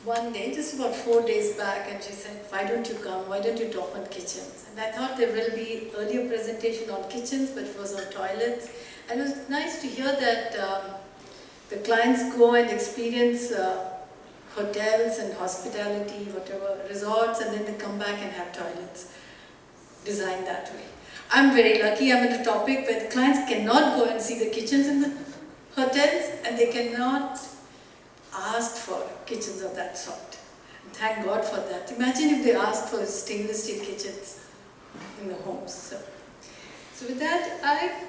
one day, just about 4 days back, and she said, why don't you come, why don't you talk on kitchens? And I thought there will be earlier presentation on kitchens, but it was on toilets. And it was nice to hear that the clients go and experience hotels and hospitality, whatever, resorts, and then they come back and have toilets designed that way. I'm very lucky, I'm in a topic where the clients cannot go and see the kitchens in the hotels, and they cannot ask for kitchens of that sort. And thank God for that. Imagine if they asked for stainless steel kitchens in the homes. So with that, I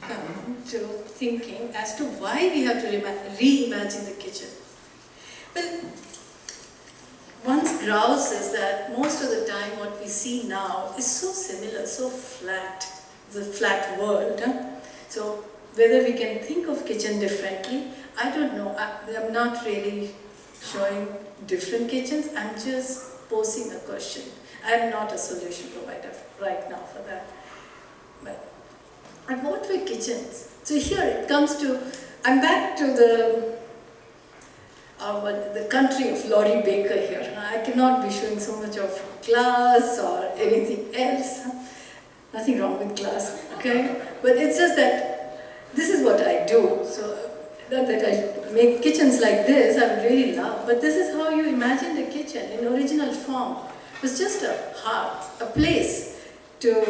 come to thinking as to why we have to reimagine the kitchen. Well, one's grouse is that most of the time what we see now is so similar, so flat. It's a flat world. Huh? So whether we can think of kitchen differently, I don't know. I'm not really showing different kitchens. I'm just posing a question. I'm not a solution provider right now for that. But what were kitchens? So here it comes to, I'm back to the country of Laurie Baker here. I cannot be showing so much of glass or anything else. Nothing wrong with glass, okay? But it's just that this is what I do. So not that I make kitchens like this, I would really love, but this is how you imagine the kitchen in original form. It was just a hearth, a place to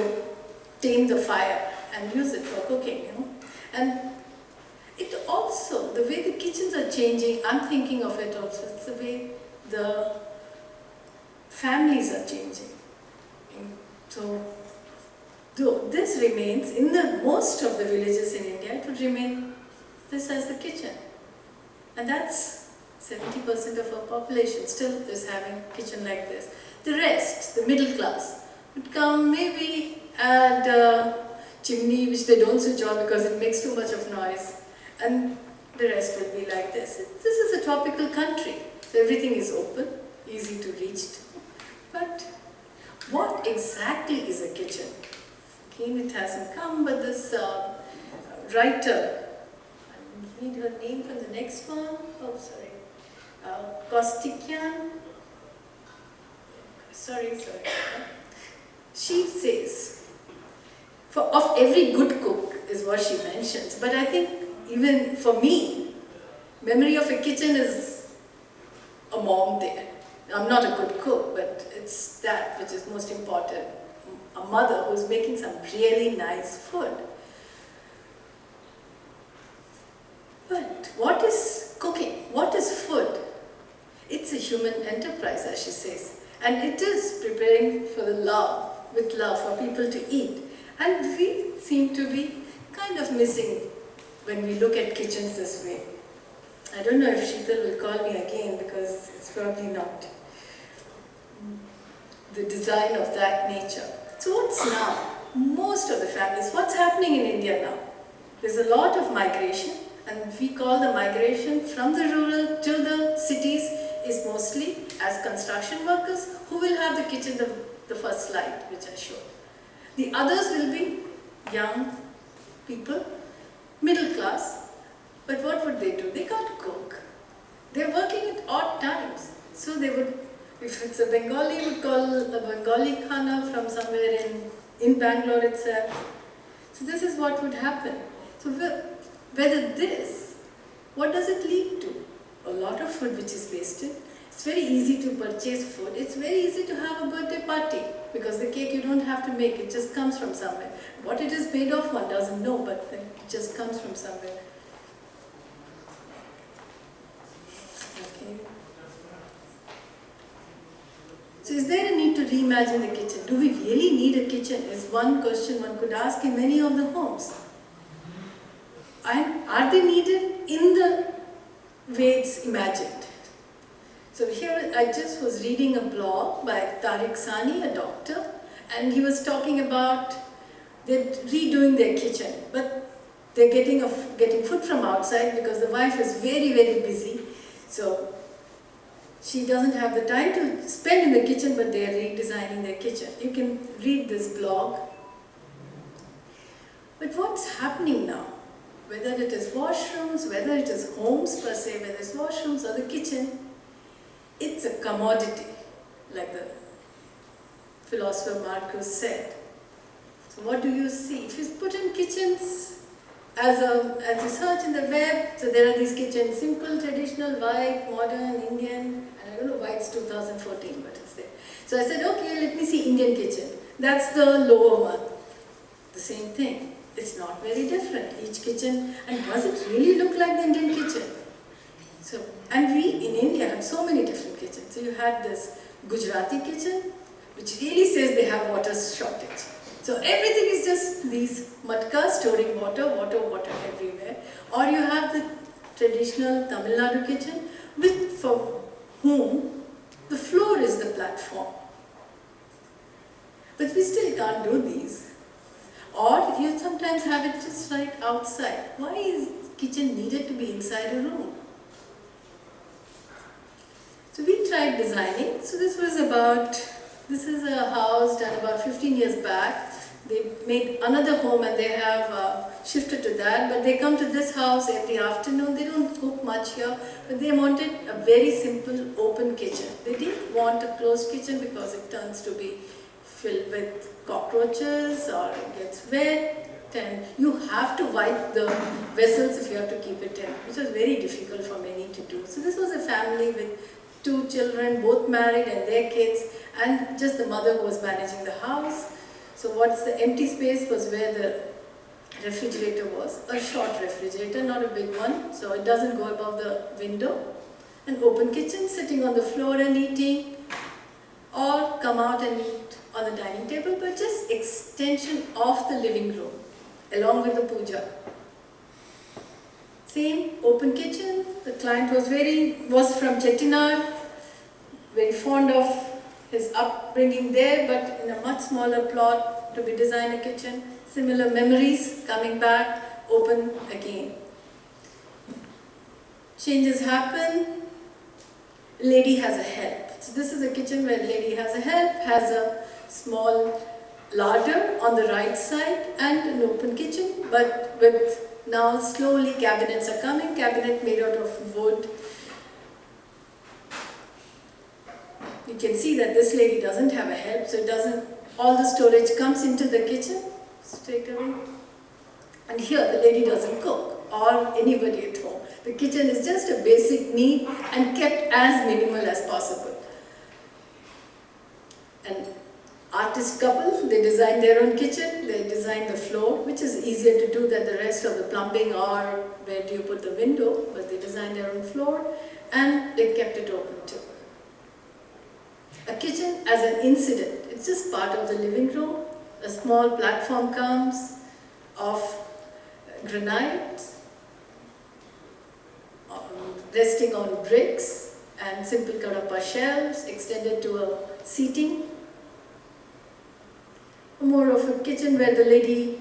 tame the fire and use it for cooking, you know. And it also, the way the kitchens are changing, I'm thinking of it also, it's the way the families are changing. So, though this remains, in the most of the villages in India, it would remain this as the kitchen. And that's 70% of our population still is having kitchen like this. The rest, the middle class, would come maybe add a chimney which they don't switch on because it makes too much of noise. And the rest will be like this. This is a tropical country, so everything is open, easy to reach. But what exactly is a kitchen? Again, it hasn't come, but this writer, I need her name from the next one. Oh, sorry. Kostikian. Sorry. She says, of every good cook is what she mentions. But I think even for me, memory of a kitchen is a mom there. I'm not a good cook, but it's that which is most important. A mother who's making some really nice food. But what is cooking? What is food? It's a human enterprise, as she says. And it is preparing for the love, with love for people to eat. And we seem to be kind of missing when we look at kitchens this way. I don't know if Sheetal will call me again because it's probably not the design of that nature. So what's now? Most of the families, what's happening in India now? There's a lot of migration, and we call the migration from the rural to the cities is mostly as construction workers who will have the kitchen, the first slide which I showed. The others will be young people, middle class, but what would they do? They can't cook. They're working at odd times. So they would, if it's a Bengali, would call a Bengali khana from somewhere in Bangalore itself. So this is what would happen. So whether this, what does it lead to? A lot of food which is wasted. It's very easy to purchase food. It's very easy to have a birthday party because the cake you don't have to make, it just comes from somewhere. What it is made of, one doesn't know, but it just comes from somewhere. Okay. So is there a need to reimagine the kitchen? Do we really need a kitchen? Is one question one could ask in many of the homes. And are they needed in the way it's imagined? So here I just was reading a blog by Tariq Sani, a doctor, and he was talking about they're redoing their kitchen, but they're getting food from outside because the wife is very, very busy. So she doesn't have the time to spend in the kitchen, but they're redesigning their kitchen. You can read this blog. But what's happening now? Whether it is washrooms, whether it is homes per se, whether it's washrooms or the kitchen, it's a commodity, like the philosopher Marcuse said. So what do you see? If you put in kitchens, as you search in the web, so there are these kitchens, simple, traditional, white, modern, Indian, and I don't know why it's 2014, but it's there. So I said, okay, let me see Indian kitchen. That's the lower one. The same thing. It's not very different. Each kitchen, and does it really look like the Indian kitchen? So, and we in India have so many different kitchens. So you had this Gujarati kitchen, which really says they have water shortage. So everything is just these matkas storing water everywhere. Or you have the traditional Tamil Nadu kitchen, for whom the floor is the platform. But we still can't do these. Or you sometimes have it just right outside. Why is kitchen needed to be inside a room? So we tried designing. So this is a house done about 15 years back. They made another home and they have shifted to that. But they come to this house every afternoon. They don't cook much here. But they wanted a very simple open kitchen. They didn't want a closed kitchen because it turns to be filled with cockroaches or it gets wet. And you have to wipe the vessels if you have to keep it in, which was very difficult for many to do. So this was a family with 2 children, both married and their kids, and just the mother who was managing the house. So what's the empty space was where the refrigerator was, a short refrigerator, not a big one, so it doesn't go above the window. An open kitchen, sitting on the floor and eating, or come out and eat on the dining table, but just extension of the living room, along with the puja. Same open kitchen. The client was from Chettinad, very fond of his upbringing there, but in a much smaller plot to be designed a kitchen. Similar memories coming back, open again. Changes happen. Lady has a help. So this is a kitchen where lady has a help, has a small larder on the right side and an open kitchen, but with now slowly cabinets are coming, cabinet made out of wood. You can see that this lady doesn't have a help, so all the storage comes into the kitchen straight away. And here the lady doesn't cook or anybody at home. The kitchen is just a basic need and kept as minimal as possible. An artist couple, they designed their own kitchen, they designed the floor, which is easier to do than the rest of the plumbing or where do you put the window, but they designed their own floor and they kept it open too. A kitchen as an incident, it's just part of the living room. A small platform comes of granite, resting on bricks and simple kadapa shelves extended to a seating. More of a kitchen where the lady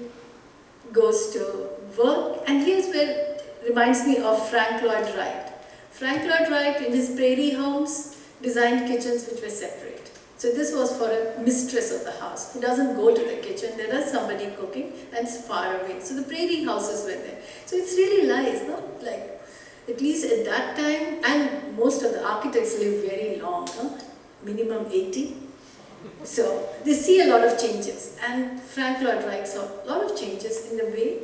goes to work, and here's where it reminds me of Frank Lloyd Wright. Frank Lloyd Wright in his prairie homes designed kitchens which were separate. So this was for a mistress of the house who doesn't go to the kitchen, there is somebody cooking and it's far away. So the prairie houses were there. So it's really nice, not like, at least at that time, and most of the architects live very long, minimum 80. So they see a lot of changes, and Frank Lloyd Wright saw a lot of changes in the way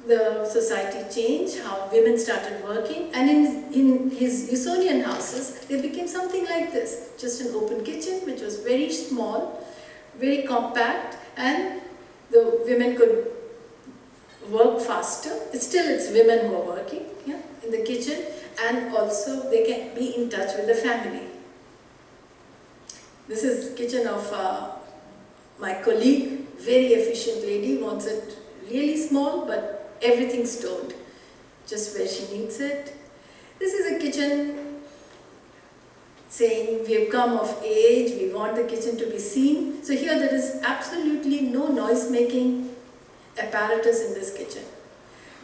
the society changed, how women started working, and in his Usonian houses, they became something like this, just an open kitchen which was very small, very compact, and the women could work faster. It's women who are working in the kitchen, and also they can be in touch with the family. This is kitchen of my colleague, very efficient lady, wants it really small, but everything stored, just where she needs it. This is a kitchen saying we have come of age, we want the kitchen to be seen. So here there is absolutely no noise making apparatus in this kitchen.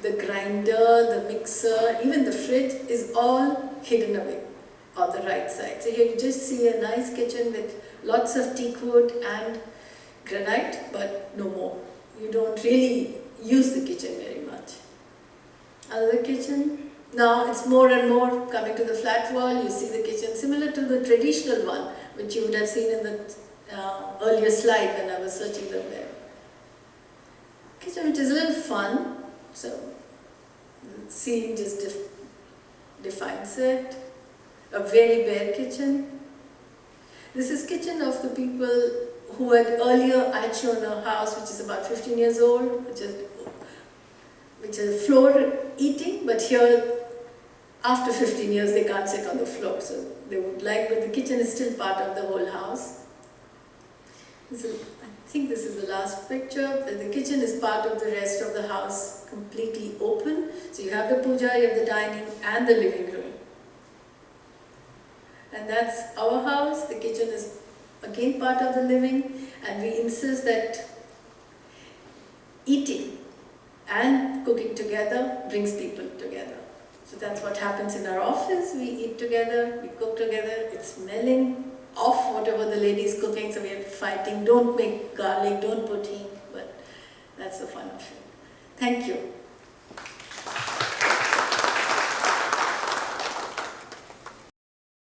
The grinder, the mixer, even the fridge is all hidden away on the right side. So here you just see a nice kitchen with lots of teak wood and granite, but no more. You don't really use the kitchen very much. Another kitchen, Now it's more and more coming to the flat wall. You see the kitchen similar to the traditional one, which you would have seen in the earlier slide when I was searching the web. Kitchen which is a little fun, so the scene just defines it. A very bare kitchen. This is kitchen of the people who had earlier, I had shown a house which is about 15 years old, which is floor eating, but here after 15 years they can't sit on the floor, so they would like, but the kitchen is still part of the whole house. I think this is the last picture. The kitchen is part of the rest of the house, completely open. So you have the puja, you have the dining and the living room. And that's our house. The kitchen is again part of the living, and we insist that eating and cooking together brings people together. So that's what happens in our office. We eat together, we cook together, it's smelling off whatever the lady's cooking, so we are fighting, don't make garlic, don't put hing, but that's the fun of it. Thank you.